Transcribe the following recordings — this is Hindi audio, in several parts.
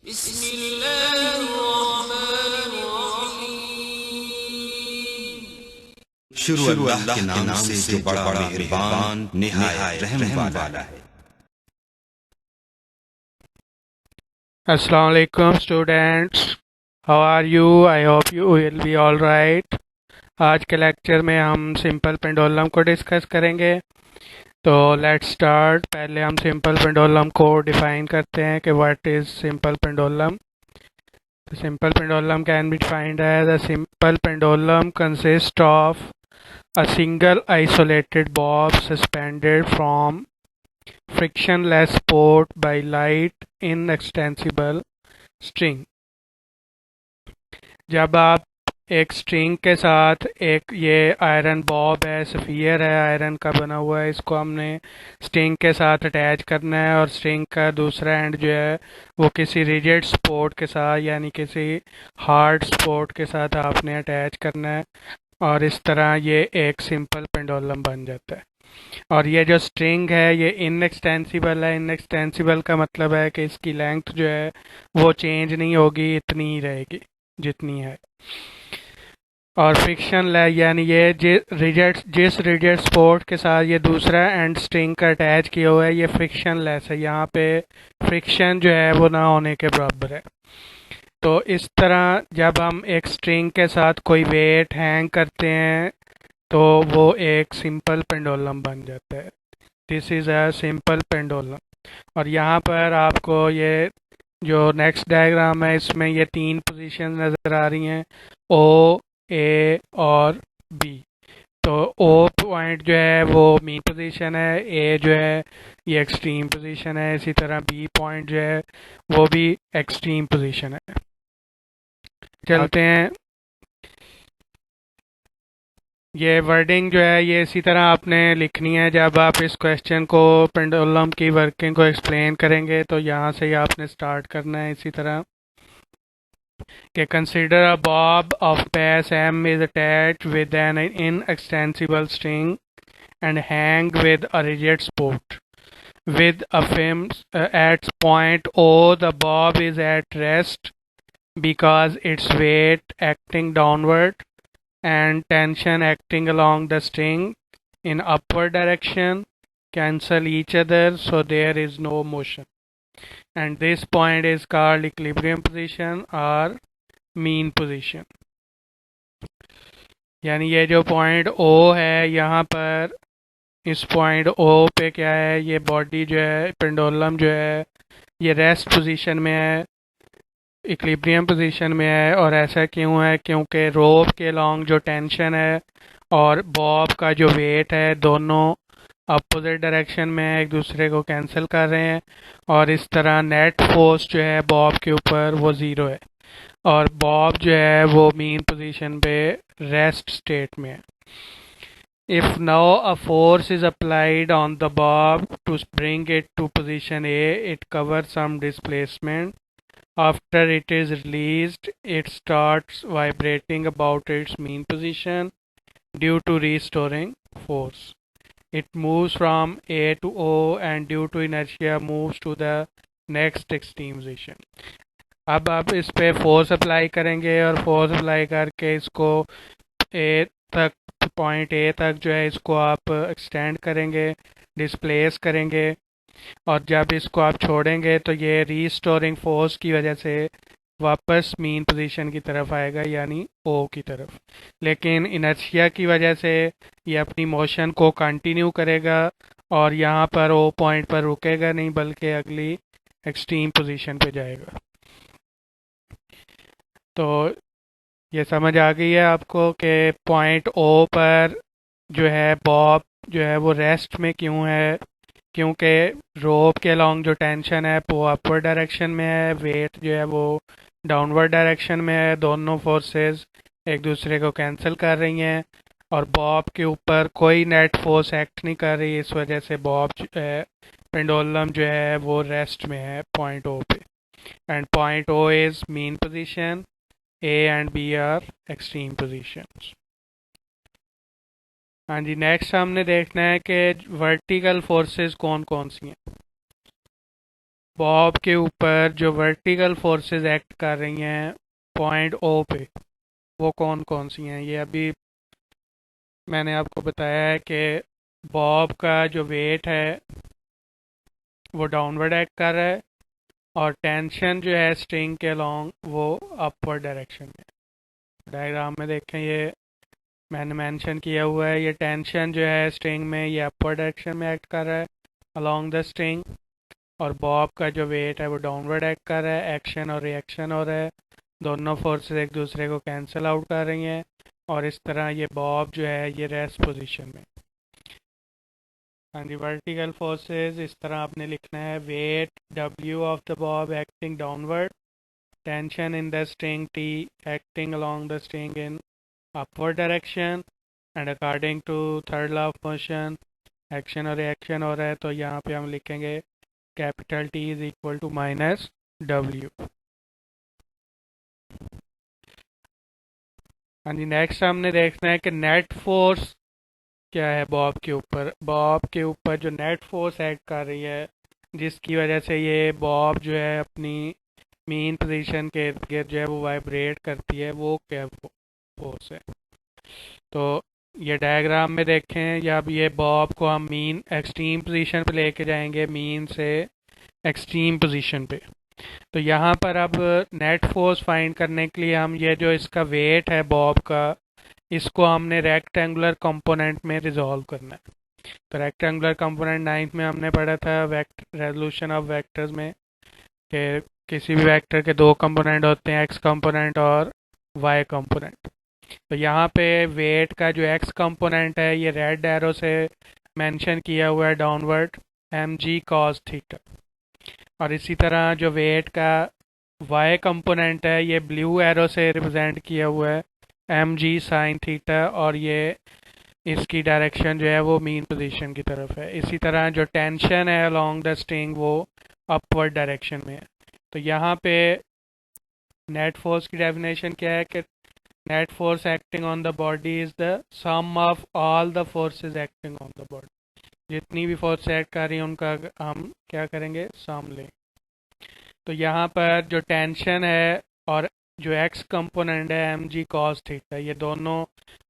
शुरू अल्लाह के नाम से जो बड़ा मेहरबान निहायत रहम वाला है। Assalamu alaikum students, how are you? I hope you will be all right. आज के लेक्चर में हम सिंपल पेंडुलम को डिस्कस करेंगे। तो लेट्स स्टार्ट। पहले हम सिंपल पेंडुलम को डिफाइन करते हैं कि what is simple pendulum. The simple pendulum can be defined as a simple pendulum consists of a single isolated bob suspended from frictionless support by light inextensible string। जब आप एक स्ट्रिंग के साथ एक ये आयरन बॉब है, सफियर है, आयरन का बना हुआ है, इसको हमने स्ट्रिंग के साथ अटैच करना है और स्ट्रिंग का दूसरा एंड जो है वो किसी रिजिड सपोर्ट के साथ यानी किसी हार्ड सपोर्ट के साथ आपने अटैच करना है और इस तरह ये एक सिंपल पेंडुलम बन जाता है। और ये जो स्ट्रिंग है ये इनएक्सटेंसिबल है। इनएक्सटेंसिबल का मतलब है कि इसकी लेंथ जो है वो चेंज नहीं होगी, इतनी ही रहेगी जितनी है। और फ्रिक्शन यानी ये जिस रिजिड सपोर्ट के साथ ये दूसरा एंड स्ट्रिंग का अटैच किया हुआ है ये फ्रिक्शन लेस है। यहाँ पे फ्रिक्शन जो है वो ना होने के बराबर है। तो इस तरह जब हम एक स्ट्रिंग के साथ कोई वेट हैंग करते हैं तो वो एक सिंपल पेंडुलम बन जाता है। This is a simple pendulum. और यहाँ पर आपको ये जो नेक्स्ट डायग्राम है इसमें ये तीन पोजीशन नज़र आ रही हैं, ओ, ए और बी। तो ओ पॉइंट जो है वो मीन पोजीशन है, ए जो है ये एक्सट्रीम पोजीशन है, इसी तरह बी पॉइंट जो है वो भी एक्सट्रीम पोजीशन है। चलते हैं। ये वर्डिंग जो है ये इसी तरह आपने लिखनी है जब आप इस क्वेश्चन को पेंडुलम की वर्किंग को एक्सप्लेन करेंगे। तो यहाँ से ही आपने स्टार्ट करना है इसी तरह कि consider a bob of mass m is attached with an inextensible string and hang with a rigid support. With a film at point O, the bob is at rest because its weight acting downward and tension acting along the string in upward direction cancel each other, so there is no motion. And this point is called equilibrium position or mean position. यानी ये जो पॉइंट ओ है यहाँ पर इस पॉइंट ओ पे क्या है, ये बॉडी जो है पेंडुलम जो है ये रेस्ट पोजीशन में है, इक्विलिब्रियम पोजीशन में है। और ऐसा क्यों है? क्योंकि रोप के लॉन्ग जो टेंशन है और बॉब का जो वेट है दोनों अपोजिट डायरेक्शन में है, एक दूसरे को कैंसिल कर रहे हैं और इस तरह नेट फोर्स जो है बॉब के ऊपर वो ज़ीरो है और बॉब जो है वो मीन पोजीशन पे रेस्ट स्टेट में है। If now a force is applied on the bob to bring it to position A, it covers some displacement. After it is released, it starts vibrating about its mean position due to restoring force. It moves from A to O and due to inertia moves to the next extreme position. अब आप इस पे फोर्स अप्लाई करेंगे और फोर्स अप्लाई करके इसको ए तक पॉइंट ए तक जो है इसको आप एक्सटेंड करेंगे, डिस्प्लेस करेंगे और जब इसको आप छोड़ेंगे तो ये रीस्टोरिंग फोर्स की वजह से वापस मीन पोजीशन की तरफ आएगा यानी ओ की तरफ। लेकिन इनर्शिया की वजह से ये अपनी मोशन को कंटिन्यू करेगा और यहाँ पर ओ पॉइंट पर रुकेगा नहीं बल्कि अगली एक्सट्रीम पोजीशन पे जाएगा। तो ये समझ आ गई है आपको कि पॉइंट ओ पर जो है बॉब जो है वो रेस्ट में क्यों है, क्योंकि रोप के अलॉन्ग जो टेंशन है वो अपवर्ड डायरेक्शन में है, वेट जो है वो डाउनवर्ड डायरेक्शन में है, दोनों फोर्सेस एक दूसरे को कैंसिल कर रही हैं और बॉब के ऊपर कोई नेट फोर्स एक्ट नहीं कर रही, इस वजह से बॉब जो है पेंडुलम जो है वो रेस्ट में है पॉइंट ओ पे। And point O is mean position, A and B are extreme positions। हाँ जी, नेक्स्ट हमने देखना है कि वर्टिकल फोर्सेस कौन कौन सी हैं। बॉब के ऊपर जो वर्टिकल फोर्सेस एक्ट कर रही हैं पॉइंट ओ पे, वो कौन कौन सी हैं? ये अभी मैंने आपको बताया है कि बॉब का जो वेट है वो डाउनवर्ड एक्ट कर रहा है और टेंशन जो है स्ट्रिंग के अलोंग वो अपवर्ड डायरेक्शन में। डायग्राम में देखें, ये मैंने मेंशन किया हुआ है, ये टेंशन जो है स्ट्रिंग में ये अपवर्ड डायरेक्शन में एक्ट कर रहा है अलोंग द स्ट्रिंग, और बॉब का जो वेट है वो डाउनवर्ड एक्ट कर रहा है, एक्शन और रिएक्शन हो रहा है, दोनों फोर्सेस एक दूसरे को कैंसिल आउट कर रही हैं और इस तरह ये बॉब जो है ये रेस्ट पोजीशन में। हाँ जी, वर्टिकल फोर्सेस इस तरह आपने लिखना है, weight W of the bob acting downward, tension in the string T acting along the string in upward direction, and according to third law of motion action और रिएक्शन हो रहा है, तो यहाँ पे हम लिखेंगे capital T is equal to minus W। हाँ जी, नेक्स्ट हमने देखना है कि नेट फोर्स क्या है बॉब के ऊपर। बॉब के ऊपर जो नेट फोर्स एक्ट कर रही है जिसकी वजह से ये बॉब जो है अपनी मेन पोजीशन के इर्द गिर्द जो है वो वाइब्रेट करती है, वो क्या फोर्स है? तो ये डायग्राम में देखें, या अब ये बॉब को हम मीन एक्सट्रीम पोजीशन पे लेके जाएंगे, मीन से एक्सट्रीम पोजीशन पे। तो यहाँ पर अब नेट फोर्स फाइंड करने के लिए हम ये जो इसका वेट है बॉब का, इसको हमने रेक्टेंगुलर कंपोनेंट में रिजॉल्व करना है। तो रेक्टेंगुलर कंपोनेंट नाइन्थ में हमने पढ़ा था रेजोल्यूशन ऑफ वेक्टर्स में कि किसी भी वेक्टर के दो कंपोनेंट होते हैं, एक्स कंपोनेंट और वाई कंपोनेंट। तो यहाँ पे वेट का जो एक्स कंपोनेंट है ये रेड एरो से मेंशन किया हुआ है डाउनवर्ड mg cos थीटा, और इसी तरह जो वेट का वाई कंपोनेंट है ये ब्लू एरो से रिप्रेजेंट किया हुआ है mg sin थीटा, और ये इसकी डायरेक्शन जो है वो मीन पोजीशन की तरफ है। इसी तरह जो टेंशन है अलोंग द स्ट्रिंग वो अपवर्ड डायरेक्शन में है। तो यहाँ पे नेट फोर्स की डेफिनेशन क्या है कि net force acting on the body is the sum of all the forces acting on the body. जितनी भी फोर्स एक्ट कर रही हैं उनका हम क्या करेंगे, सम लें। तो यहाँ पर जो टेंशन है और जो एक्स कंपोनेंट है mg cos थीटा, ये दोनों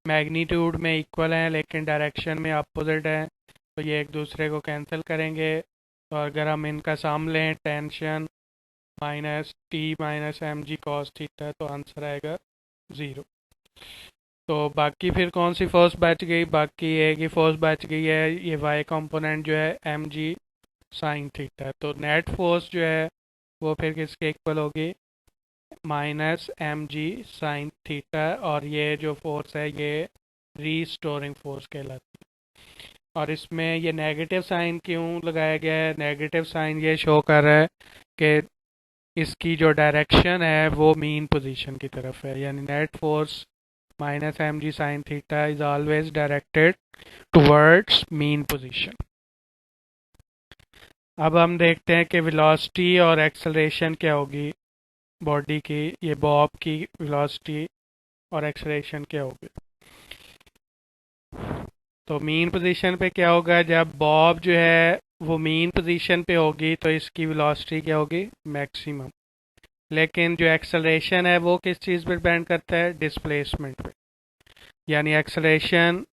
मैग्नीट्यूड में इक्वल हैं लेकिन डायरेक्शन में अपोजिट हैं, तो ये एक दूसरे को कैंसिल करेंगे। तो अगर हम इनका सम लें, tension minus T minus mg cos theta, तो आंसर आएगा 0। तो बाकी फिर कौन सी फोर्स बच गई? बाकी एक ही फोर्स बच गई है, ये वाई कंपोनेंट जो है mg sin थीटा। तो नेट फोर्स जो है वो फिर किसके इक्वल होगी, माइनस mg sin थीटा, और ये जो फोर्स है ये रीस्टोरिंग फोर्स कहलाती है। और इसमें ये नेगेटिव साइन क्यों लगाया गया है? नेगेटिव साइन ये शो कर रहा है कि इसकी जो डायरेक्शन है वो मीन पोजीशन की तरफ है, यानी net force minus mg sin theta is always directed towards mean position. अब हम देखते हैं कि वेलोसिटी और एक्सेलरेशन क्या होगी बॉडी की, ये बॉब की वेलोसिटी और एक्सेलरेशन क्या होगी। तो मीन पोजीशन पे क्या होगा, जब बॉब जो है वो मीन पोजीशन पे होगी तो इसकी वेलोसिटी क्या होगी, मैक्सिमम। लेकिन जो एक्सेलरेशन है वो किस चीज़ पर डिपेंड करता है, डिस्प्लेसमेंट पे, यानी acceleration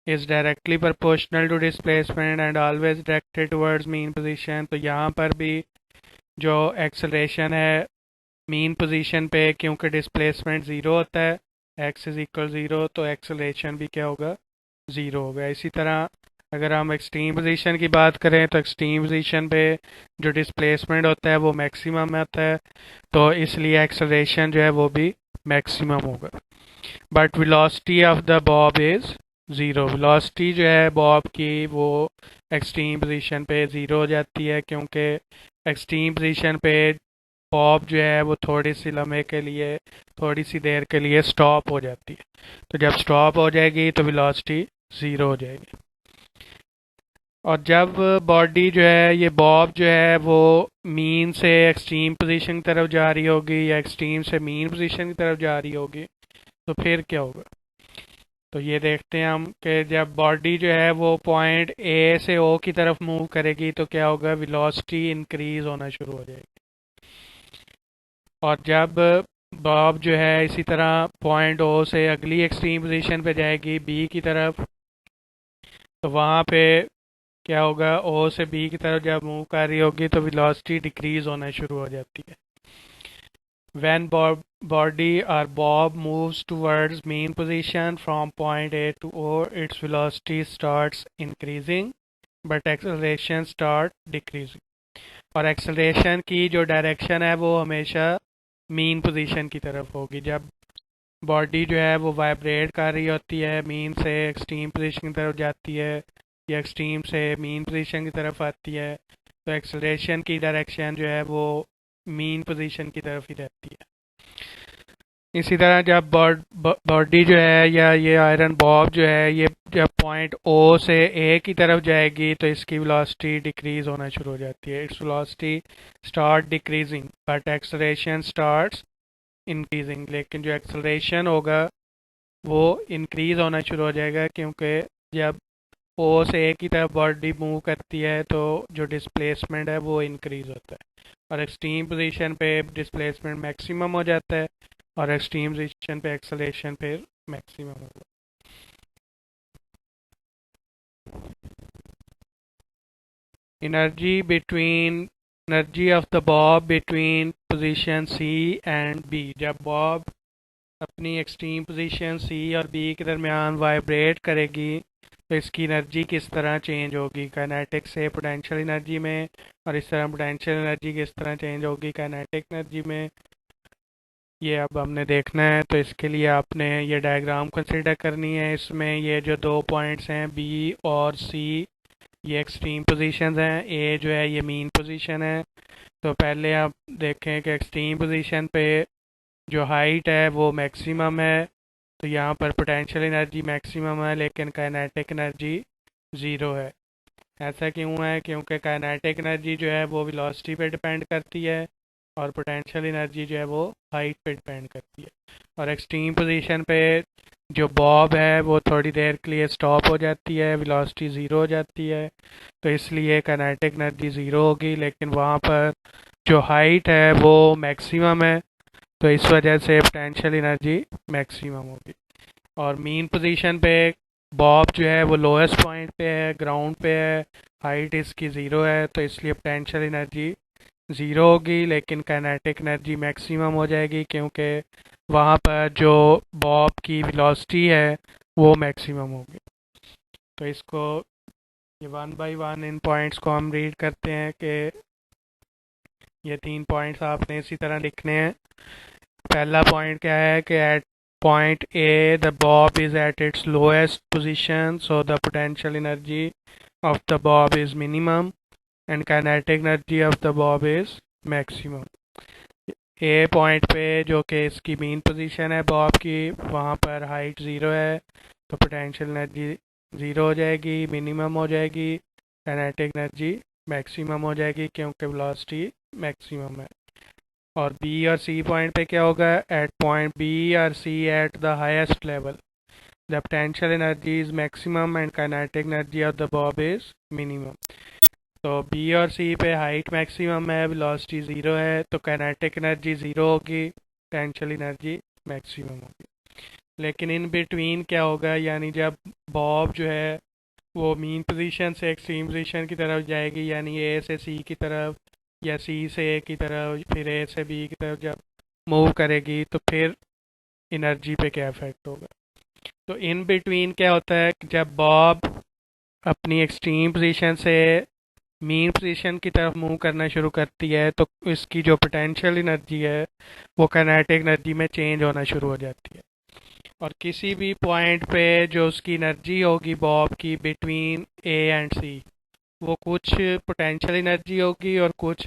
is directly proportional to displacement and always directed towards mean position. तो यहाँ पर भी जो एक्सेलरेशन है मीन पोजीशन पे, क्योंकि डिस्प्लेसमेंट ज़ीरो होता है, एक्स इज इक्वल ज़ीरो, तो एक्सेलरेशन भी क्या होगा, ज़ीरो होगा। इसी तरह अगर हम एक्सट्रीम पोजीशन की बात करें तो एक्सट्रीम पोजीशन पे जो डिस्प्लेसमेंट होता है वो मैक्सिमम में होता है, तो इसलिए एक्सेलरेशन जो है वो भी मैक्सिमम होगा। But velocity of the Bob is zero. Velocity जो है बॉब की वो एक्सट्रीम पोजीशन पे ज़ीरो हो जाती है, क्योंकि एक्सट्रीम पोजीशन पे बॉब जो है वो थोड़ी सी लम्हे के लिए, थोड़ी सी देर के लिए स्टॉप हो जाती है। तो जब स्टॉप हो जाएगी तो वेलोसिटी ज़ीरो हो जाएगी। और जब बॉडी जो है ये बॉब जो है वो मीन से एक्सट्रीम पोजीशन की तरफ जा रही होगी या एक्सट्रीम से मीन पोजीशन की तरफ जा रही होगी, तो फिर क्या होगा? तो ये देखते हैं हम कि जब बॉडी जो है वो पॉइंट ए से ओ की तरफ मूव करेगी तो क्या होगा, वेलोसिटी इंक्रीज होना शुरू हो जाएगी। और जब बॉब जो है इसी तरह पॉइंट ओ से अगली एक्सट्रीम पोजीशन पे जाएगी बी की तरफ, तो वहाँ पे क्या होगा, ओ से बी की तरफ जब मूव कर रही होगी तो वेलोसिटी डिक्रीज होना शुरू हो जाती है। When body or bob moves towards mean position from point A to O, its velocity starts increasing, but acceleration start decreasing. और acceleration की जो डायरेक्शन है वो हमेशा मीन पोजीशन की तरफ होगी। जब बॉडी जो है वो वाइब्रेट कर रही होती है, मीन से एक्सट्रीम पोजीशन की तरफ जाती है या एक्सट्रीम से मीन पोजीशन की तरफ आती है, तो एक्सेलरेशन की डायरेक्शन जो है वो मीन पोजीशन की तरफ ही रहती है। इसी तरह जब बॉडी जो है या ये आयरन बॉब जो है ये जब पॉइंट ओ से ए की तरफ जाएगी तो इसकी वेलोसिटी डिक्रीज होना शुरू हो जाती है। Its velocity start decreasing but acceleration starts increasing. लेकिन जो एक्सेलरेशन होगा वो इंक्रीज होना शुरू हो जाएगा, क्योंकि जब ओ से ए की तरफ बॉडी मूव करती है तो जो डिस्प्लेसमेंट है वो इंक्रीज होता है और एक्सट्रीम पोजीशन पे डिस्प्लेसमेंट मैक्सिमम हो जाता है और एक्सट्रीम पोजीशन पे एक्सेलरेशन फिर मैक्सिमम होगा। Energy of the bob between position C and B. जब बॉब अपनी एक्सट्रीम पोजीशन सी और बी के दरमियान वाइब्रेट करेगी तो इसकी एनर्जी किस तरह चेंज होगी, काइनेटिक से पोटेंशियल एनर्जी में, और इस तरह पोटेंशियल एनर्जी किस तरह चेंज होगी काइनेटिक एनर्जी में, ये अब हमने देखना है। तो इसके लिए आपने ये डायग्राम कंसिडर करनी है। इसमें ये जो दो पॉइंट्स हैं बी और सी, ये एक्सट्रीम पोजीशंस हैं, ए जो है ये मीन पोजीशन है। तो पहले आप देखें कि एक्सट्रीम पोजीशन पे जो हाइट है वो मैक्सिमम है, तो यहाँ पर पोटेंशियल एनर्जी मैक्सिमम है लेकिन काइनेटिक एनर्जी ज़ीरो है। ऐसा क्यों है, क्योंकि काइनेटिक एनर्जी जो है वो वेलोसिटी पे डिपेंड करती है और पोटेंशियल एनर्जी जो है वो हाइट पे डिपेंड करती है। और एक्सट्रीम पोजीशन पे जो बॉब है वो थोड़ी देर के लिए स्टॉप हो जाती है, वेलोसिटी ज़ीरो हो जाती है, तो इसलिए काइनेटिक एनर्जी ज़ीरो होगी। लेकिन वहाँ पर जो हाइट है वो मैक्सिमम है, तो इस वजह से पोटेंशियल एनर्जी मैक्सिमम होगी। और मीन पोजीशन पे बॉब जो है वो लोएस्ट पॉइंट पे है, ग्राउंड पे है, हाइट इसकी ज़ीरो है, तो इसलिए पोटेंशियल एनर्जी ज़ीरो होगी लेकिन काइनेटिक एनर्जी मैक्सिमम हो जाएगी, क्योंकि वहाँ पर जो बॉब की वेलोसिटी है वो मैक्सिमम होगी। तो इसको ये one by one in points को हम रीड करते हैं कि ये 3 पॉइंट्स आपने इसी तरह लिखने हैं। पहला पॉइंट क्या है कि eight point A the bob is at its lowest position, so the potential energy of the bob is minimum and kinetic energy of the bob is maximum. A point पे जो कि इसकी मीन पोजीशन है बॉब की, वहाँ पर हाइट ज़ीरो है तो पोटेंशियल एनर्जी ज़ीरो हो जाएगी, मिनिमम हो जाएगी, काइनेटिक एनर्जी मैक्सिमम हो जाएगी क्योंकि वेलोसिटी मैक्सिमम है। और बी और सी पॉइंट पे क्या होगा, एट पॉइंट बी और C at the highest level the potential energy is maximum and kinetic energy of the bob is minimum. तो बी और सी पे हाइट मैक्सिमम है, वेलोसिटी ज़ीरो है, तो काइनेटिक एनर्जी ज़ीरो होगी, पोटेंशियल एनर्जी मैक्सिमम होगी। लेकिन इन बिटवीन क्या होगा, यानी जब बॉब जो है वो मीन पोजीशन से एक्सट्रीम पोजीशन की तरफ जाएगी, यानी ए से सी की तरफ या सी से ए की तरफ फिर ए से बी की तरफ जब मूव करेगी तो फिर एनर्जी पे क्या इफेक्ट होगा। तो इन बिटवीन क्या होता है कि जब बॉब अपनी एक्सट्रीम पोजीशन से मीन पोजीशन की तरफ मूव करना शुरू करती है तो इसकी जो पोटेंशियल एनर्जी है वो काइनेटिक एनर्जी में चेंज होना शुरू हो जाती है। और किसी भी पॉइंट पे जो उसकी एनर्जी होगी बॉब की बिटवीन ए एंड सी, वो कुछ पोटेंशियल एनर्जी होगी और कुछ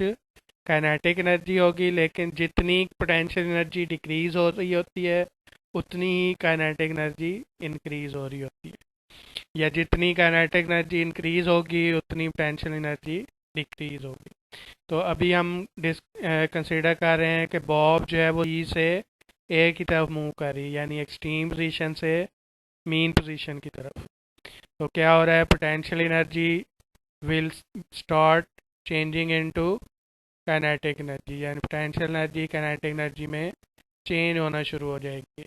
काइनेटिक एनर्जी होगी, लेकिन जितनी पोटेंशियल एनर्जी डिक्रीज हो रही होती है उतनी ही काइनेटिक एनर्जी इंक्रीज हो रही होती है, या जितनी काइनेटिक एनर्जी इंक्रीज होगी उतनी पोटेंशियल एनर्जी डिक्रीज होगी। तो अभी हम कंसिडर कर रहे हैं कि बॉब जो है वो ई से ए की तरफ मूव कर रही है, यानी एक्सट्रीम पोजीशन से मीन पोजीशन की तरफ। तो क्या हो रहा है, potential energy will start changing into kinetic energy, यानी पोटेंशियल एनर्जी काइनेटिक एनर्जी में चेंज होना शुरू हो जाएगी।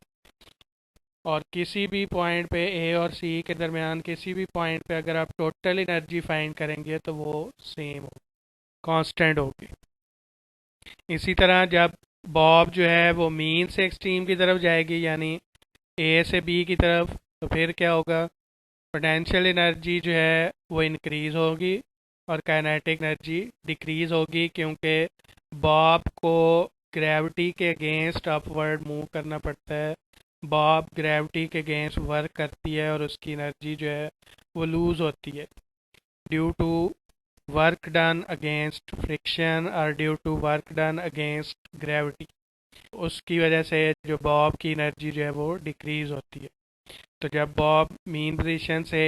और किसी भी पॉइंट पे ए और सी के दरमियान किसी भी पॉइंट पे अगर आप टोटल एनर्जी फाइंड करेंगे तो वो सेम हो, कांस्टेंट होगी। इसी तरह जब बॉब जो है वो मीन से एक्सट्रीम की तरफ जाएगी, यानी ए से बी की तरफ, तो फिर क्या होगा, पोटेंशियल एनर्जी जो है वो इंक्रीज होगी और काइनेटिक एनर्जी डिक्रीज होगी, क्योंकि बॉब को ग्रेविटी के अगेंस्ट अपवर्ड मूव करना पड़ता है। बॉब ग्रेविटी के अगेंस्ट वर्क करती है और उसकी एनर्जी जो है वो लूज़ होती है due to work done against friction और due to work done against gravity. उसकी वजह से जो बॉब की एनर्जी जो है वो डिक्रीज होती है। तो जब बॉब मीन पोजीशन से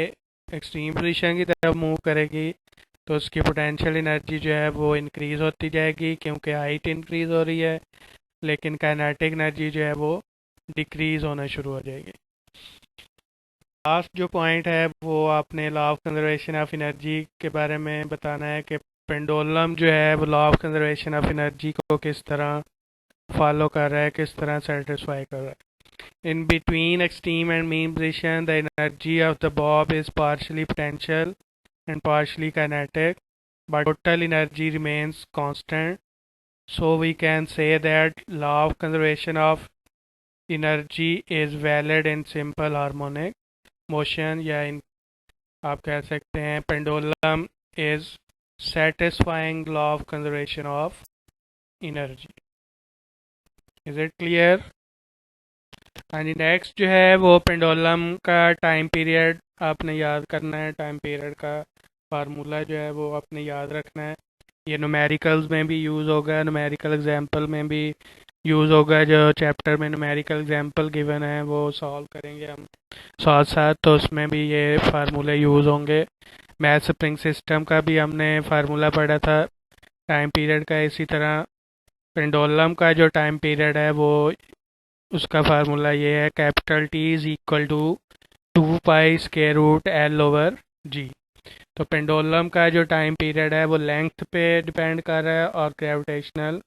एक्सट्रीम पोजीशन की तरफ मूव करेगी तो उसकी पोटेंशियल एनर्जी जो है वो इंक्रीज होती जाएगी, क्योंकि हाइट इंक्रीज हो रही है, लेकिन काइनेटिक एनर्जी जो है वो डिक्रीज होना शुरू हो जाएगी। लास्ट जो पॉइंट है वो आपने law of conservation of energy के बारे में बताना है कि पेंडुलम जो है वो law of conservation of energy को किस तरह फॉलो कर रहा है, किस तरह सेटिस्फाई कर रहा है। In between extreme and mean position the energy of the bob is partially potential and partially kinetic, but total energy remains constant. So we can say that law of conservation of energy is valid in simple harmonic motion, या आप कह सकते हैं pendulum is satisfying law of conservation of energy. Is it clear? हाँ जी, नेक्स्ट जो है वो पेंडुलम का टाइम पीरियड आपने याद करना है। टाइम पीरियड का फार्मूला जो है वो आपने याद रखना है। ये न्यूमेरिकल्स में भी यूज़ होगा, न्यूमेरिकल एग्जांपल में भी यूज़ होगा। जो चैप्टर में न्यूमेरिकल एग्जांपल गिवन है वो सॉल्व करेंगे हम साथ साथ, तो उसमें भी ये फार्मूले यूज़ होंगे। मैथ स्प्रिंग सिस्टम का भी हमने फार्मूला पढ़ा था टाइम पीरियड का। इसी तरह पेंडुलम का जो टाइम पीरियड है वो उसका फार्मूला ये है, capital T is equal to 2 pi square root L/G। तो पेंडुलम का जो टाइम पीरियड है वो लेंथ पे डिपेंड कर रहा है और ग्रेविटेशनल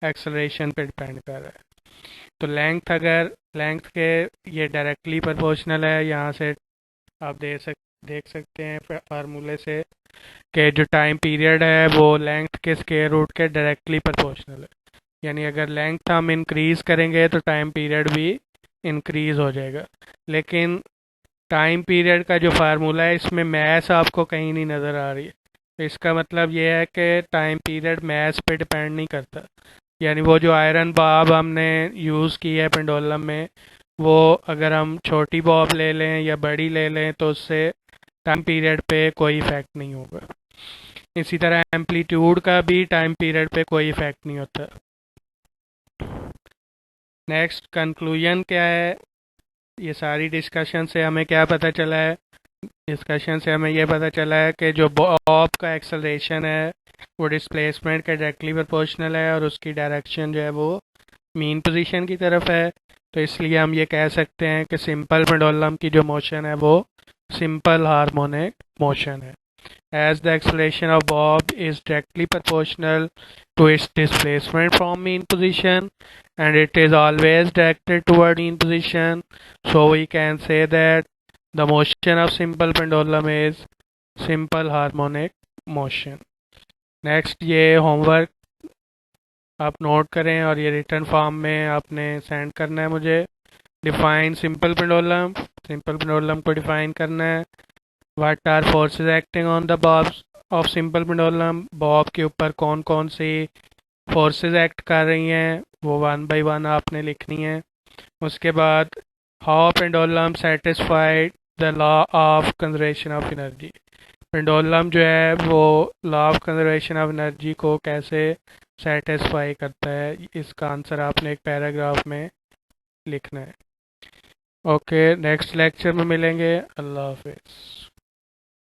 एक्सेलरेशन पे डिपेंड कर रहा है। तो लेंथ के ये डायरेक्टली प्रोपोर्शनल है। यहाँ से आप देख सकते हैं फार्मूले से कि जो टाइम पीरियड है वो लेंथ के स्क्वायर रूट के डायरेक्टली प्रोपोर्शनल है। यानी अगर लेंथ हम इंक्रीज करेंगे तो टाइम पीरियड भी इंक्रीज हो जाएगा। लेकिन टाइम पीरियड का जो फार्मूला है इसमें मैथ आपको कहीं नहीं नज़र आ रही है। तो इसका मतलब ये है कि टाइम पीरियड मैथ पे डिपेंड नहीं करता। यानी वो जो आयरन बॉब हमने यूज़ की है पेंडुलम में, वो अगर हम छोटी बॉब ले लें या बड़ी ले लें तो उससे टाइम पीरियड पे कोई इफ़ेक्ट नहीं होगा। इसी तरह एम्पलीट्यूड का भी टाइम पीरियड पे कोई इफ़ेक्ट नहीं होता। नेक्स्ट कंक्लूजन क्या है, ये सारी डिस्कशन से हमें क्या पता चला है? डिस्कशन से हमें ये पता चला है कि जो बॉब का एक्सेलरेशन है वो डिस्प्लेसमेंट के डायरेक्टली प्रोपोर्शनल है और उसकी डायरेक्शन जो है वो मीन पोजीशन की तरफ है। तो इसलिए हम ये कह सकते हैं कि सिंपल पेंडुलम की जो मोशन है वो सिंपल हार्मोनिक मोशन है। As the acceleration of bob is directly proportional to its displacement from mean position and it is always directed toward mean position, so we can say that the motion of simple pendulum is simple harmonic motion. Next ये homework आप नोट करें और ये रिटर्न फॉर्म में आपने सेंड करना है मुझे। डिफाइन सिंपल पेंडुलम को डिफाइन करना है। What are forces acting on the bobs of simple pendulum, bob के ऊपर कौन कौन सी फोर्सेस एक्ट कर रही हैं वो 1 बाय 1 आपने लिखनी है। उसके बाद how pendulum satisfied the law of conservation of energy, pendulum जो है वो law of conservation of energy को कैसे सेटिस्फाई करता है, इसका आंसर आपने एक पैराग्राफ में लिखना है। ओके, नेक्स्ट लेक्चर में मिलेंगे। अल्लाह हाफिज़।